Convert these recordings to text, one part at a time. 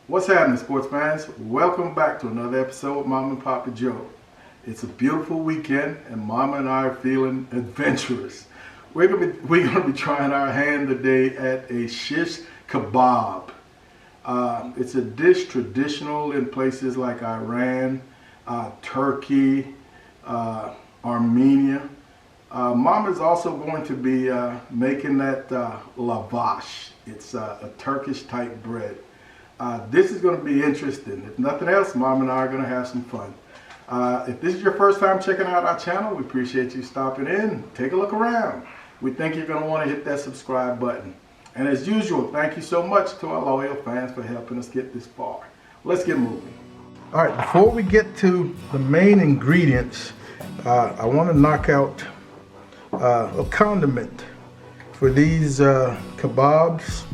What's happening, sports fans? Welcome back to another episode of Mama and Papa Joe. It's a beautiful weekend, and Mama and I are feeling adventurous. We're gonna be trying our hand today at a shish kebab. It's a dish traditional in places like Iran, Turkey, Armenia. Mama's also going to be making that lavash. It's a Turkish type bread. This is going to be interesting. If nothing else, Mom and I are going to have some fun. If this is your first time checking out our channel, we appreciate you stopping in. Take a look around. We think you're going to want to hit that subscribe button. And as usual, thank you so much to our loyal fans for helping us get this far. Let's get moving. All right, before we get to the main ingredients, I want to knock out a condiment for these kebabs.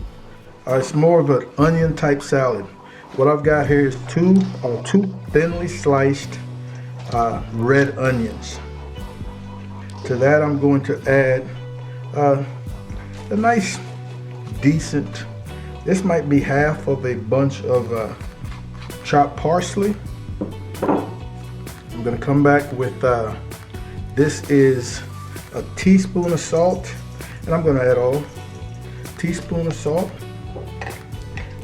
It's more of an onion type salad. What I've got here is two thinly sliced red onions. To that I'm going to add a nice decent, this might be half of a bunch of chopped parsley. I'm going to come back with, this is a teaspoon of salt, and I'm going to add all teaspoon of salt.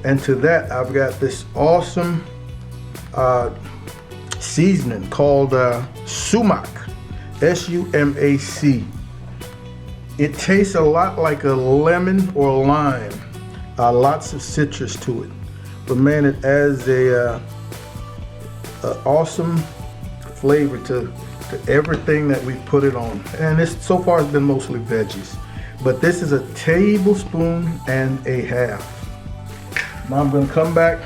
And to that, I've got this awesome seasoning called sumac, S-U-M-A-C. It tastes a lot like a lemon or a lime. Lots of citrus to it. But man, it adds a awesome flavor to everything that we've put it on. And this so far has been mostly veggies. But this is a tablespoon and a half. Now I'm going to come back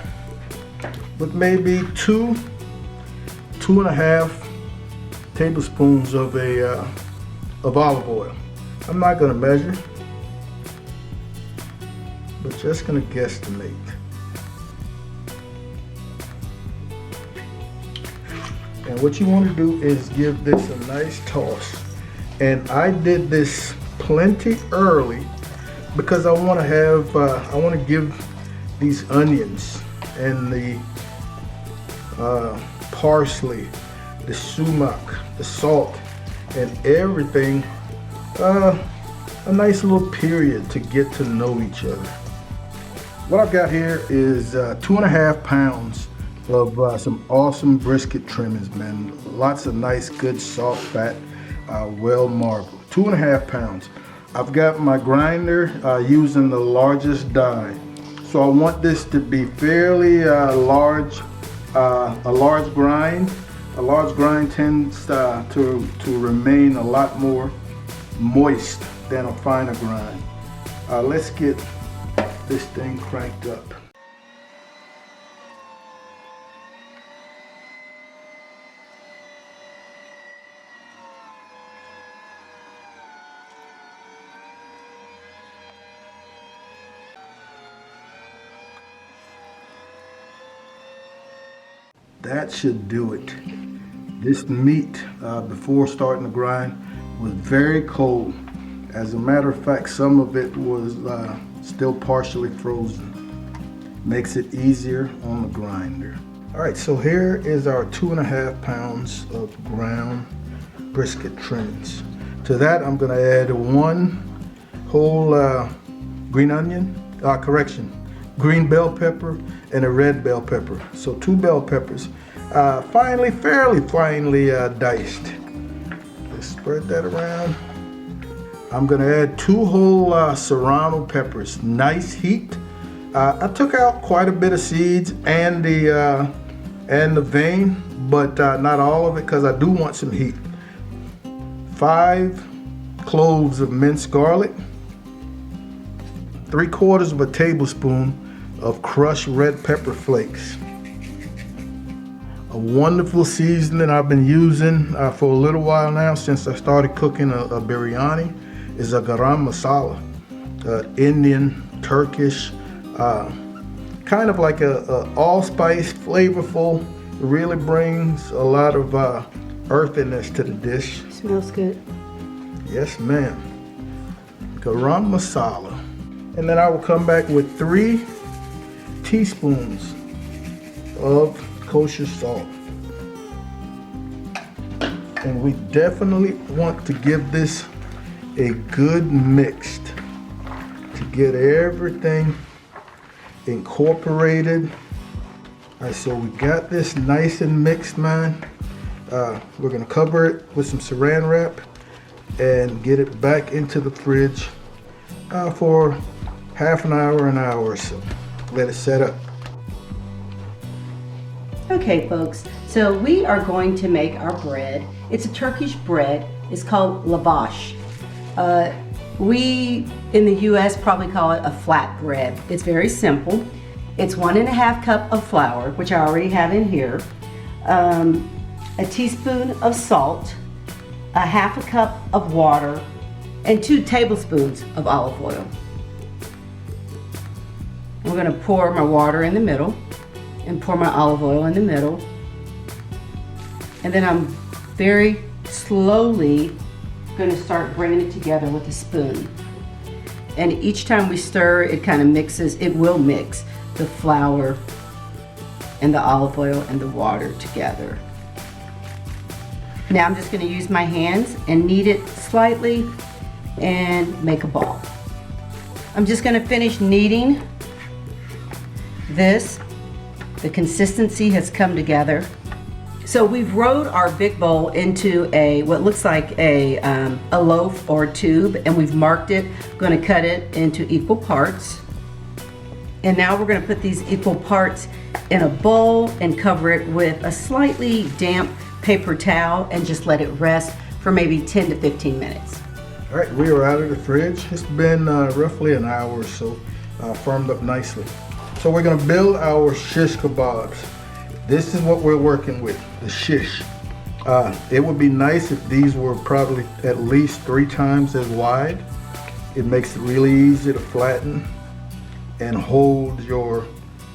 with maybe two and a half tablespoons of olive oil. I'm not going to measure, but just going to guesstimate. And what you want to do is give this a nice toss. And I did this plenty early because I want to give these onions and the parsley, the sumac, the salt, and everything a nice little period to get to know each other. What I've got here is 2.5 pounds of some awesome brisket trimmings, man. Lots of nice, good, soft fat, well marbled. 2.5 pounds. I've got my grinder using the largest die. So I want this to be fairly large, a large grind. A large grind tends to remain a lot more moist than a finer grind. Let's get this thing cranked up. That should do it. This meat, before starting to grind, was very cold. As a matter of fact, some of it was still partially frozen. Makes it easier on the grinder. All right, so here is our 2.5 pounds of ground brisket trimmings. To that, I'm gonna add one whole green onion, green bell pepper and a red bell pepper. So 2 bell peppers, fairly finely diced. Let's spread that around. I'm gonna add 2 whole serrano peppers, nice heat. I took out quite a bit of seeds and the vein, but not all of it because I do want some heat. 5 cloves of minced garlic, 3/4 of a tablespoon of crushed red pepper flakes. A wonderful seasoning I've been using for a little while now since I started cooking a biryani is a garam masala, Indian, Turkish, kind of like a allspice, flavorful. Really brings a lot of earthiness to the dish. Smells good. Yes, ma'am. Garam masala. And then I will come back with 3 teaspoons of kosher salt. And we definitely want to give this a good mix to get everything incorporated. All right, so we got this nice and mixed, man. We're gonna cover it with some saran wrap and get it back into the fridge for half an hour or so. Let it set up. Okay, folks, so we are going to make our bread. It's a Turkish bread. It's called lavash. We in the US probably call it a flat bread. It's very simple. It's 1.5 cups of flour, which I already have in here, a teaspoon of salt, a 1/2 cup of water, and 2 tablespoons of olive oil. I'm going to pour my water in the middle and pour my olive oil in the middle. And then I'm very slowly going to start bringing it together with a spoon. And each time we stir, it kind of mixes, it will mix the flour and the olive oil and the water together. Now I'm just going to use my hands and knead it slightly and make a ball. I'm just going to finish kneading this. The consistency has come together. So we've rolled our big bowl into what looks like a loaf or tube, and we've marked it. Going to cut it into equal parts. And now we're going to put these equal parts in a bowl and cover it with a slightly damp paper towel and just let it rest for maybe 10 to 15 minutes. All right, we are out of the fridge. It's been roughly an hour or so, firmed up nicely. So we're going to build our shish kebabs. This is what we're working with, the shish. It would be nice if these were probably at least 3 times as wide. It makes it really easy to flatten and hold your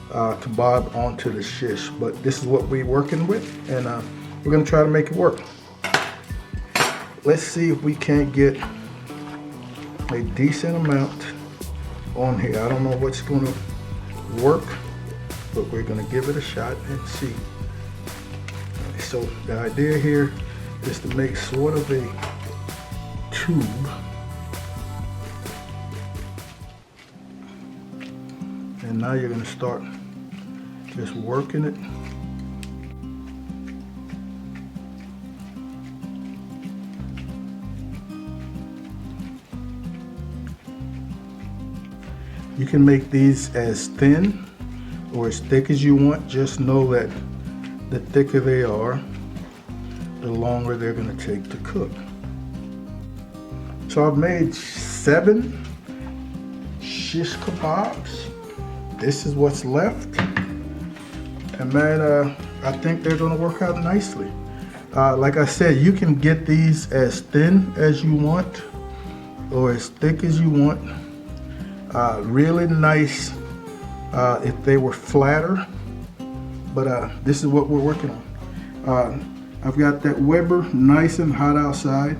kebab onto the shish. But this is what we're working with, and we're going to try to make it work. Let's see if we can't get a decent amount on here. I don't know what's going to work, but we're going to give it a shot and see. So the idea here is to make sort of a tube, and now you're going to start just working it. You can make these as thin or as thick as you want. Just know that the thicker they are, the longer they're going to take to cook. So I've made 7 shish kebabs. This is what's left. And man, I think they're going to work out nicely. Like I said, you can get these as thin as you want or as thick as you want. Really nice if they were flatter, but this is what we're working on. I've got that Weber nice and hot outside.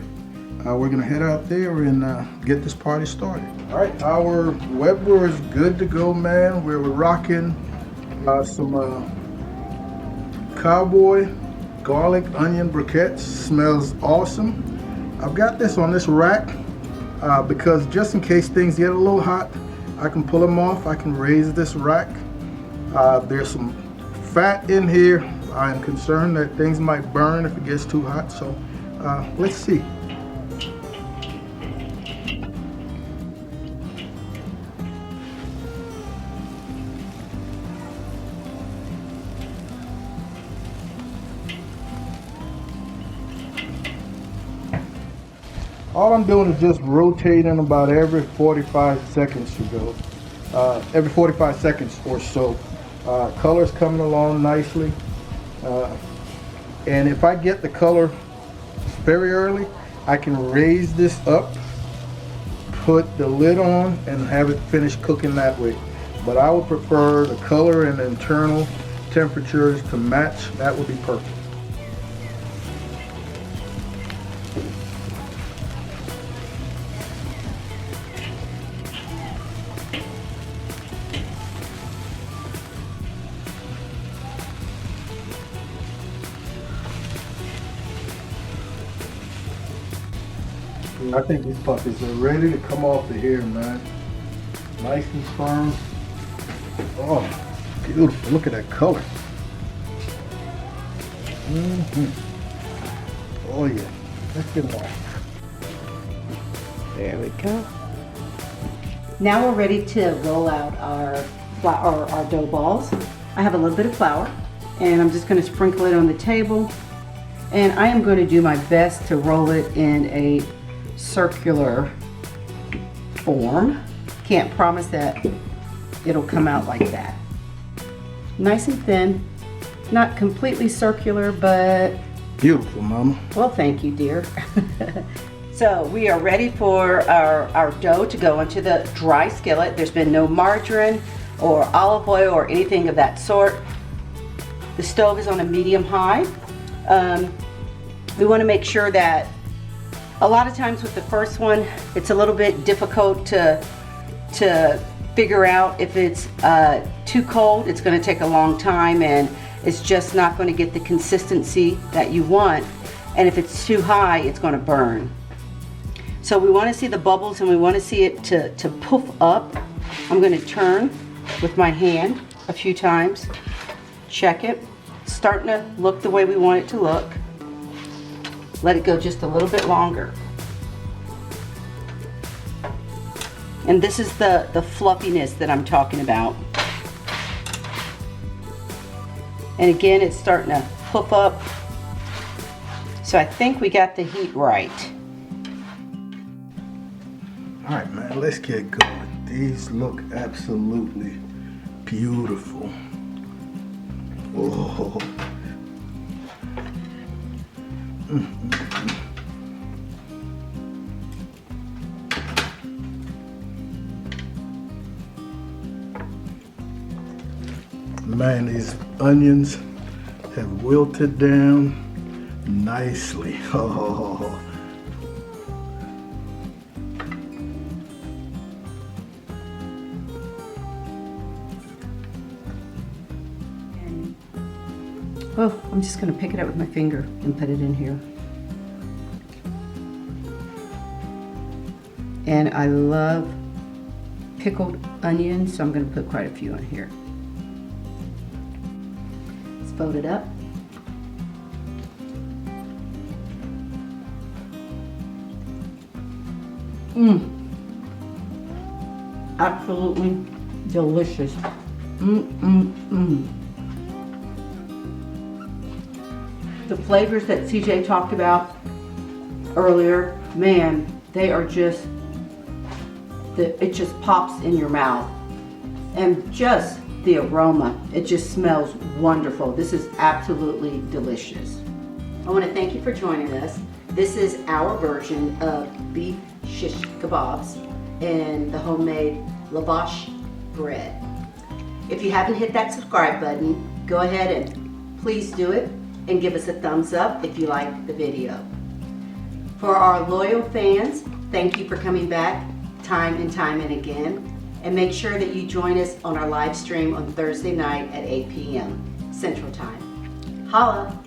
We're gonna head out there and get this party started. All right, our Weber is good to go, man. We're rocking some cowboy garlic onion briquettes. Smells awesome. I've got this on this rack because just in case things get a little hot, I can pull them off. I can raise this rack. There's some fat in here. I am concerned that things might burn if it gets too hot, so let's see. All I'm doing is just rotating about every 45 seconds to go. Every 45 seconds or so. Color's coming along nicely. And if I get the color very early, I can raise this up, put the lid on, and have it finish cooking that way. But I would prefer the color and the internal temperatures to match. That would be perfect. I think these puppies are ready to come off of here, man. Nice and firm. Oh, beautiful. Look at that color. Oh, yeah. Let's get them off. There we go. Now we're ready to roll out our dough balls. I have a little bit of flour, and I'm just going to sprinkle it on the table. And I am going to do my best to roll it in a circular form. Can't promise that it'll come out like that. Nice and thin, not completely circular, but beautiful, Mama. well, thank you, dear. So we are ready for our dough to go into the dry skillet. There's been no margarine or olive oil or anything of that sort. The stove is on a medium high. We want to make sure that a lot of times with the first one, it's a little bit difficult to figure out if it's too cold. It's going to take a long time, and it's just not going to get the consistency that you want. And if it's too high, it's going to burn. So we want to see the bubbles, and we want to see it to poof up. I'm going to turn with my hand a few times. Check it. It's starting to look the way we want it to look. Let it go just a little bit longer. And this is the fluffiness that I'm talking about. And again, it's starting to poof up. So I think we got the heat right. All right, man, let's get going. These look absolutely beautiful. Oh. Man, these onions have wilted down nicely. Oh. Oh, I'm just going to pick it up with my finger and put it in here. And I love pickled onions, so I'm going to put quite a few in here. Let's fold it up. Absolutely delicious. The flavors that CJ talked about earlier, man, they are just, it just pops in your mouth. And just the aroma, it just smells wonderful. This is absolutely delicious. I want to thank you for joining us. This is our version of beef shish kebabs and the homemade lavash bread. If you haven't hit that subscribe button, go ahead and please do it, and give us a thumbs up if you like the video. For our loyal fans, thank you for coming back time and again. And make sure that you join us on our live stream on Thursday night at 8 p.m. Central Time. Holla!